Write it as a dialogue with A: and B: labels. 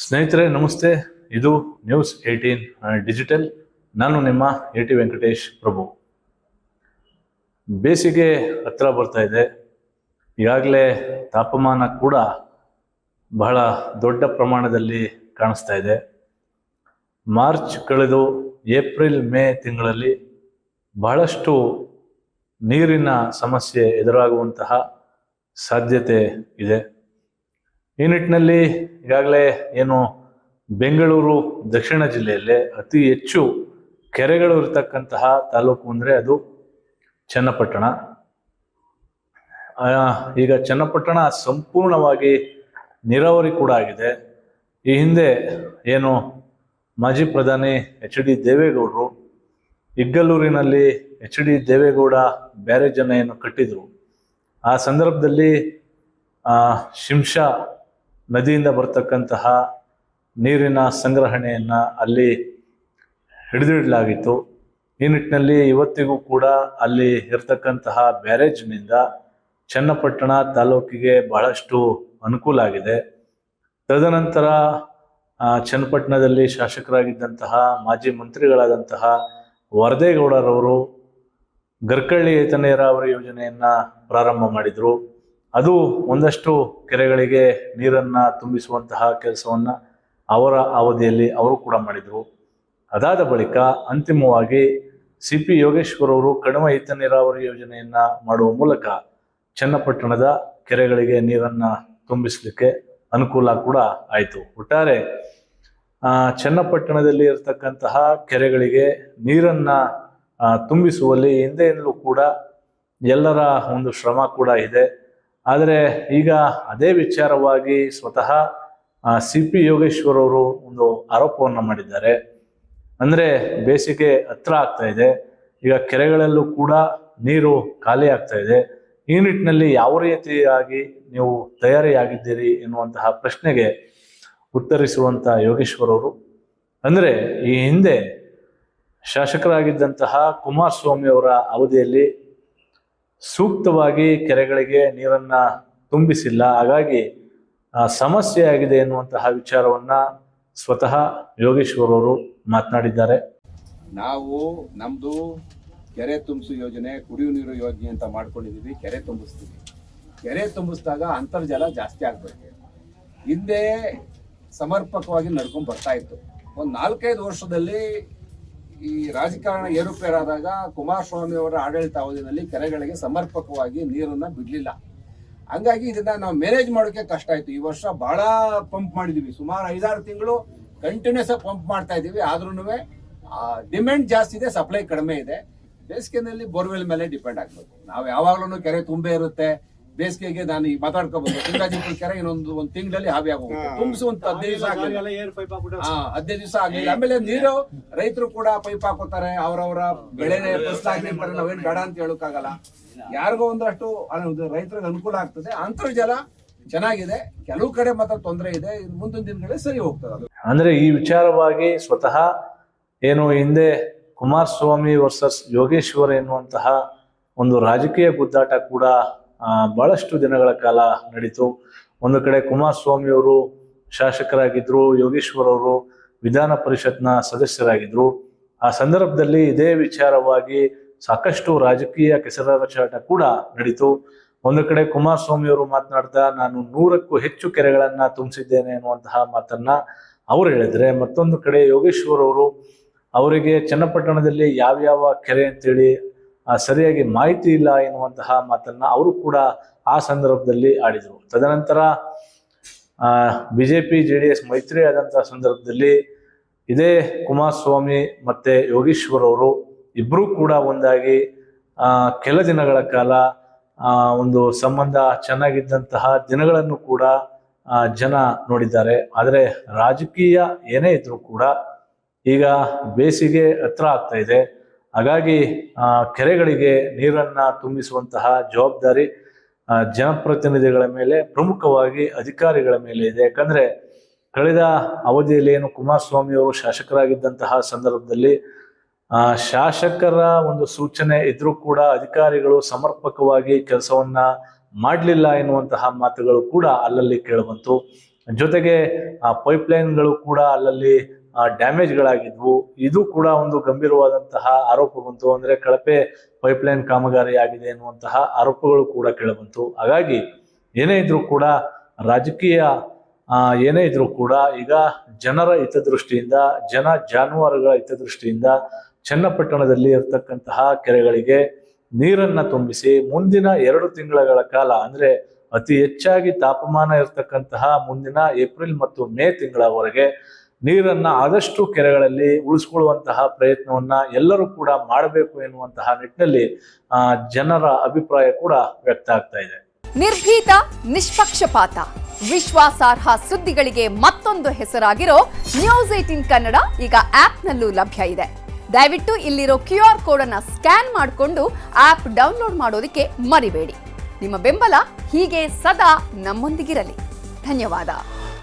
A: ಸ್ನೇಹಿತರೆ ನಮಸ್ತೆ. ಇದು ನ್ಯೂಸ್ 18 ಡಿಜಿಟಲ್. ನಾನು ನಿಮ್ಮ ಎ.ಟಿ. ವೆಂಕಟೇಶ್ ಪ್ರಭು. ಬೇಸಿಗೆ ಹತ್ರ ಬರ್ತಾ ಇದೆ. ಈಗಾಗಲೇ ತಾಪಮಾನ ಕೂಡ ಬಹಳ ದೊಡ್ಡ ಪ್ರಮಾಣದಲ್ಲಿ ಕಾಣಿಸ್ತಾ ಇದೆ. ಮಾರ್ಚ್ ಕಳೆದು ಏಪ್ರಿಲ್ ಮೇ ತಿಂಗಳಲ್ಲಿ ಬಹಳಷ್ಟು ನೀರಿನ ಸಮಸ್ಯೆ ಎದುರಾಗುವಂತಹ ಸಾಧ್ಯತೆ ಇದೆ. ಈ ನಿಟ್ಟಿನಲ್ಲಿ ಈಗಾಗಲೇ ಏನು ಬೆಂಗಳೂರು ದಕ್ಷಿಣ ಜಿಲ್ಲೆಯಲ್ಲೇ ಅತಿ ಹೆಚ್ಚು ಕೆರೆಗಳು ಇರತಕ್ಕಂತಹ ತಾಲೂಕು ಅಂದರೆ ಅದು ಚನ್ನಪಟ್ಟಣ. ಈಗ ಚನ್ನಪಟ್ಟಣ ಸಂಪೂರ್ಣವಾಗಿ ನೀರಾವರಿ ಕೂಡ ಆಗಿದೆ. ಈ ಹಿಂದೆ ಏನು ಮಾಜಿ ಪ್ರಧಾನಿ ಎಚ್.ಡಿ. ದೇವೇಗೌಡರು ಇಗ್ಗಲೂರಿನಲ್ಲಿ ಎಚ್.ಡಿ. ದೇವೇಗೌಡ ಬ್ಯಾರೇಜನ್ನು ಏನು ಕಟ್ಟಿದ್ರು, ಆ ಸಂದರ್ಭದಲ್ಲಿ ಶಿಂಷಾ ನದಿಯಿಂದ ಬರ್ತಕ್ಕಂತಹ ನೀರಿನ ಸಂಗ್ರಹಣೆಯನ್ನು ಅಲ್ಲಿ ಹಿಡಿದಿಡಲಾಗಿತ್ತು. ಈ ನಿಟ್ಟಿನಲ್ಲಿ ಇವತ್ತಿಗೂ ಕೂಡ ಅಲ್ಲಿ ಇರ್ತಕ್ಕಂತಹ ಬ್ಯಾರೇಜ್ನಿಂದ ಚನ್ನಪಟ್ಟಣ ತಾಲೂಕಿಗೆ ಬಹಳಷ್ಟು ಅನುಕೂಲ ಆಗಿದೆ. ತದನಂತರ ಚನ್ನಪಟ್ಟಣದಲ್ಲಿ ಶಾಸಕರಾಗಿದ್ದಂತಹ ಮಾಜಿ ಮಂತ್ರಿಗಳಾದಂತಹ ವರದೇಗೌಡರವರು ಗರ್ಕಳ್ಳಿ ಏತ ನೀರಾವರಿ ಯೋಜನೆಯನ್ನು ಪ್ರಾರಂಭ ಮಾಡಿದರು. ಅದು ಒಂದಷ್ಟು ಕೆರೆಗಳಿಗೆ ನೀರನ್ನು ತುಂಬಿಸುವಂತಹ ಕೆಲಸವನ್ನು ಅವರ ಅವಧಿಯಲ್ಲಿ ಅವರು ಕೂಡ ಮಾಡಿದರು. ಅದಾದ ಬಳಿಕ ಅಂತಿಮವಾಗಿ ಸಿ.ಪಿ. ಯೋಗೇಶ್ವರ್ ಅವರು ಕಡಿಮೆ ಏತ ನೀರಾವರಿ ಯೋಜನೆಯನ್ನು ಮಾಡುವ ಮೂಲಕ ಚನ್ನಪಟ್ಟಣದ ಕೆರೆಗಳಿಗೆ ನೀರನ್ನು ತುಂಬಿಸಲಿಕ್ಕೆ ಅನುಕೂಲ ಕೂಡ ಆಯಿತು. ಒಟ್ಟಾರೆ ಚನ್ನಪಟ್ಟಣದಲ್ಲಿ ಇರತಕ್ಕಂತಹ ಕೆರೆಗಳಿಗೆ ನೀರನ್ನು ತುಂಬಿಸುವಲ್ಲಿ ಹಿಂದೆಯಿಂದಲೂ ಕೂಡ ಎಲ್ಲರ ಒಂದು ಶ್ರಮ ಕೂಡ ಇದೆ. ಆದರೆ ಈಗ ಅದೇ ವಿಚಾರವಾಗಿ ಸ್ವತಃ ಸಿ.ಪಿ. ಯೋಗೇಶ್ವರ್ ಅವರು ಒಂದು ಆರೋಪವನ್ನು ಮಾಡಿದ್ದಾರೆ. ಅಂದರೆ ಬೇಸಿಗೆ ಹತ್ರ ಆಗ್ತಾ ಇದೆ, ಈಗ ಕೆರೆಗಳಲ್ಲೂ ಕೂಡ ನೀರು ಖಾಲಿ ಆಗ್ತಾ ಇದೆ. ಈ ನಿಟ್ಟಿನಲ್ಲಿ ಯಾವ ರೀತಿಯಾಗಿ ನೀವು ತಯಾರಿಯಾಗಿದ್ದೀರಿ ಎನ್ನುವಂತಹ ಪ್ರಶ್ನೆಗೆ ಉತ್ತರಿಸುವಂಥ ಯೋಗೇಶ್ವರ್ ಅವರು ಅಂದರೆ ಈ ಹಿಂದೆ ಶಾಸಕರಾಗಿದ್ದಂತಹ ಕುಮಾರಸ್ವಾಮಿ ಅವರ ಅವಧಿಯಲ್ಲಿ ಸೂಕ್ತವಾಗಿ ಕೆರೆಗಳಿಗೆ ನೀರನ್ನು ತುಂಬಿಸಿಲ್ಲ, ಹಾಗಾಗಿ ಸಮಸ್ಯೆ ಆಗಿದೆ ಎನ್ನುವಂತಹ ವಿಚಾರವನ್ನ ಸ್ವತಃ ಯೋಗೇಶ್ವರ್ ಅವರು ಮಾತನಾಡಿದ್ದಾರೆ.
B: ನಾವು ನಮ್ದು ಕೆರೆ ತುಂಬಿಸು ಯೋಜನೆ, ಕುಡಿಯುವ ನೀರು ಯೋಜನೆ ಅಂತ ಮಾಡ್ಕೊಂಡಿದೀವಿ. ಕೆರೆ ತುಂಬಿಸ್ತೀವಿ. ಕೆರೆ ತುಂಬಿಸಿದಾಗ ಅಂತರ್ಜಲ ಜಾಸ್ತಿ ಆಗ್ಬೇಕು. ಹಿಂದೆ ಸಮರ್ಪಕವಾಗಿ ನಡ್ಕೊಂಡ್ ಬರ್ತಾ ಇತ್ತು. ಒಂದು 4-5 ವರ್ಷದಲ್ಲಿ ಈ ರಾಜಕಾರಣ ಏರುಪೇರಾದಾಗ ಕುಮಾರಸ್ವಾಮಿ ಅವರ ಆಡಳಿತ ಅವಧಿಯಲ್ಲಿ ಕೆರೆಗಳಿಗೆ ಸಮರ್ಪಕವಾಗಿ ನೀರನ್ನ ಬಿಡ್ಲಿಲ್ಲ. ಹಂಗಾಗಿ ಇದನ್ನ ನಾವು ಮ್ಯಾನೇಜ್ ಮಾಡೋಕೆ ಕಷ್ಟ ಆಯ್ತು. ಈ ವರ್ಷ ಬಹಳ ಪಂಪ್ ಮಾಡಿದೀವಿ, ಸುಮಾರು 5-6 ತಿಂಗಳು ಕಂಟಿನ್ಯೂಸ್ ಆಗಿ ಪಂಪ್ ಮಾಡ್ತಾ ಇದೀವಿ. ಆದ್ರೂ ಡಿಮ್ಯಾಂಡ್ ಜಾಸ್ತಿ ಇದೆ, ಸಪ್ಲೈ ಕಡಿಮೆ ಇದೆ. ಬೇಸಿಗೆನಲ್ಲಿ ಬೋರ್ವೆಲ್ ಮೇಲೆ ಡಿಪೆಂಡ್ ಆಗ್ಬೇಕು. ನಾವು ಯಾವಾಗ್ಲೂ ಕೆರೆ ತುಂಬೆ ಇರುತ್ತೆ. ಬೇಸಿಗೆಗೆ ನಾನು ಈಗ ಮಾತಾಡ್ಕೋಬಹುದು, ಸಿಂಗಾಜಿಪುರ ಕೆರೆ ಇನ್ನೊಂದು 1 ತಿಂಗಳಲ್ಲಿ ಹಾವಿ ಆಗೋಗುತ್ತೆ. ತುಂಬಿಸುವಂತ 15 ದಿವಸ ಆಗ್ಲಿಲ್ಲ. ಆಮೇಲೆ ನೀರು ರೈತರು ಕೂಡ ಪೈಪ್ ಹಾಕೋತಾರೆ, ಅವರವರ ಬೆಳೆನೆ ಫಸಲಾಗ್ಲಿರ್ತಾರೆ. ನಾವೇನ್ ಬೇಡ ಅಂತ ಹೇಳಕ್ಕಾಗಲ್ಲ. ಯಾರಿಗೋ ಒಂದಷ್ಟು ರೈತರಿಗೆ ಅನುಕೂಲ ಆಗ್ತದೆ. ಅಂತರ್ಜಲ ಚೆನ್ನಾಗಿದೆ, ಕೆಲವು ಕಡೆ ಮಾತ್ರ ತೊಂದರೆ ಇದೆ. ಮುಂದಿನ ದಿನಗಳಲ್ಲಿ ಸರಿ ಹೋಗ್ತದೆ.
A: ಅಂದ್ರೆ ಈ ವಿಚಾರವಾಗಿ ಸ್ವತಃ ಏನು ಹಿಂದೆ ಕುಮಾರಸ್ವಾಮಿ ವರ್ಸಸ್ ಯೋಗೇಶ್ವರ್ ಎನ್ನುವಂತಹ ಒಂದು ರಾಜಕೀಯ ಗುದ್ದಾಟ ಕೂಡ ಬಹಳಷ್ಟು ದಿನಗಳ ಕಾಲ ನಡೀತು. ಒಂದು ಕಡೆ ಕುಮಾರಸ್ವಾಮಿ ಅವರು ಶಾಸಕರಾಗಿದ್ರು, ಯೋಗೇಶ್ವರ್ ಅವರು ವಿಧಾನ ಪರಿಷತ್ನ ಸದಸ್ಯರಾಗಿದ್ರು. ಆ ಸಂದರ್ಭದಲ್ಲಿ ಇದೇ ವಿಚಾರವಾಗಿ ಸಾಕಷ್ಟು ರಾಜಕೀಯ ಕೆಸರಾಚಾಟ ಕೂಡ ನಡೀತು. ಒಂದು ಕಡೆ ಕುಮಾರಸ್ವಾಮಿ ಅವರು ಮಾತನಾಡ್ತಾ ನಾನು 100ಕ್ಕೂ ಹೆಚ್ಚು ಕೆರೆಗಳನ್ನ ತುಂಬಿಸಿದ್ದೇನೆ ಅನ್ನುವಂತಹ ಮಾತನ್ನ ಅವರು ಹೇಳಿದ್ರೆ, ಮತ್ತೊಂದು ಕಡೆ ಯೋಗೇಶ್ವರ್ ಅವರು ಅವರಿಗೆ ಚನ್ನಪಟ್ಟಣದಲ್ಲಿ ಯಾವ್ಯಾವ ಕೆರೆ ಅಂತೇಳಿ ಸರಿಯಾಗಿ ಮಾಹಿತಿ ಇಲ್ಲ ಎನ್ನುವಂತಹ ಮಾತನ್ನ ಅವರು ಕೂಡ ಆ ಸಂದರ್ಭದಲ್ಲಿ ಆಡಿದರು. ತದನಂತರ ಬಿಜೆಪಿ ಜೆಡಿಎಸ್ ಮೈತ್ರಿ ಆದಂತಹ ಸಂದರ್ಭದಲ್ಲಿ ಇದೇ ಕುಮಾರಸ್ವಾಮಿ ಮತ್ತೆ ಯೋಗೇಶ್ವರ್ ಅವರು ಇಬ್ಬರೂ ಕೂಡ ಒಂದಾಗಿ ಕೆಲ ದಿನಗಳ ಕಾಲ ಒಂದು ಸಂಬಂಧ ಚೆನ್ನಾಗಿದ್ದಂತಹ ದಿನಗಳನ್ನು ಕೂಡ ಜನ ನೋಡಿದ್ದಾರೆ. ಆದರೆ ರಾಜಕೀಯ ಏನೇ ಇದ್ರೂ ಕೂಡ ಈಗ ಬೇಸಿಗೆ ಹತ್ರ ಆಗ್ತಾ ಇದೆ. ಹಾಗಾಗಿ ಕೆರೆಗಳಿಗೆ ನೀರನ್ನ ತುಂಬಿಸುವಂತಹ ಜವಾಬ್ದಾರಿ ಜನಪ್ರತಿನಿಧಿಗಳ ಮೇಲೆ, ಪ್ರಮುಖವಾಗಿ ಅಧಿಕಾರಿಗಳ ಮೇಲೆ ಇದೆ. ಯಾಕಂದ್ರೆ ಕಳೆದ ಅವಧಿಯಲ್ಲಿ ಏನು ಕುಮಾರಸ್ವಾಮಿ ಅವರು ಶಾಸಕರಾಗಿದ್ದಂತಹ ಸಂದರ್ಭದಲ್ಲಿ ಶಾಸಕರ ಒಂದು ಸೂಚನೆ ಇದ್ರೂ ಕೂಡ ಅಧಿಕಾರಿಗಳು ಸಮರ್ಪಕವಾಗಿ ಕೆಲಸವನ್ನ ಮಾಡಲಿಲ್ಲ ಎನ್ನುವಂತಹ ಮಾತುಗಳು ಕೂಡ ಅಲ್ಲಲ್ಲಿ ಕೇಳಿಬಂತು. ಜೊತೆಗೆ ಪೈಪ್ಲೈನ್ಗಳು ಕೂಡ ಅಲ್ಲಲ್ಲಿ ಡ್ಯಾಮೇಜ್ಗಳಾಗಿದ್ವು. ಇದು ಕೂಡ ಒಂದು ಗಂಭೀರವಾದಂತಹ ಆರೋಪ ಬಂತು. ಅಂದ್ರೆ ಕಳಪೆ ಪೈಪ್ಲೈನ್ ಕಾಮಗಾರಿ ಆಗಿದೆ ಎನ್ನುವಂತಹ ಆರೋಪಗಳು ಕೂಡ ಕೇಳಬಂತು. ಹಾಗಾಗಿ ಏನೇ ಇದ್ರೂ ಕೂಡ ರಾಜಕೀಯ ಏನೇ ಇದ್ರೂ ಕೂಡ ಈಗ ಜನರ ಹಿತದೃಷ್ಟಿಯಿಂದ, ಜಾನುವಾರುಗಳ ಹಿತದೃಷ್ಟಿಯಿಂದ ಚನ್ನಪಟ್ಟಣದಲ್ಲಿ ಇರತಕ್ಕಂತಹ ಕೆರೆಗಳಿಗೆ ನೀರನ್ನ ತುಂಬಿಸಿ ಮುಂದಿನ 2 ತಿಂಗಳ ಕಾಲ, ಅಂದ್ರೆ ಅತಿ ಹೆಚ್ಚಾಗಿ ತಾಪಮಾನ ಇರತಕ್ಕಂತಹ ಮುಂದಿನ ಏಪ್ರಿಲ್ ಮತ್ತು ಮೇ ತಿಂಗಳವರೆಗೆ ನೀರನ್ನ ಆದಷ್ಟು ಕೆರೆಗಳಲ್ಲಿ ಉಳಿಸ್ಕೊಳ್ಳುವಂತಹ ಪ್ರಯತ್ನವನ್ನ ಎಲ್ಲರೂ ಕೂಡ ಮಾಡಬೇಕು ಎನ್ನುವಂತಹ ನಿಟ್ಟಿನಲ್ಲಿ ಜನರ ಅಭಿಪ್ರಾಯ ಕೂಡ ವ್ಯಕ್ತ ಆಗ್ತಾ ಇದೆ.
C: ನಿರ್ಭೀತ, ನಿಷ್ಪಕ್ಷಪಾತ, ವಿಶ್ವಾಸಾರ್ಹ ಸುದ್ದಿಗಳಿಗೆ ಮತ್ತೊಂದು ಹೆಸರಾಗಿರೋ ನ್ಯೂಸ್ 18 ಕನ್ನಡ ಈಗ ಆಪ್ನಲ್ಲೂ ಲಭ್ಯ ಇದೆ. ದಯವಿಟ್ಟು ಇಲ್ಲಿರೋ QR ಕೋಡ್ ಅನ್ನ ಸ್ಕ್ಯಾನ್ ಮಾಡಿಕೊಂಡು ಆಪ್ ಡೌನ್ಲೋಡ್ ಮಾಡೋದಕ್ಕೆ ಮರಿಬೇಡಿ. ನಿಮ್ಮ ಬೆಂಬಲ ಹೀಗೆ ಸದಾ ನಮ್ಮೊಂದಿಗಿರಲಿ. ಧನ್ಯವಾದ.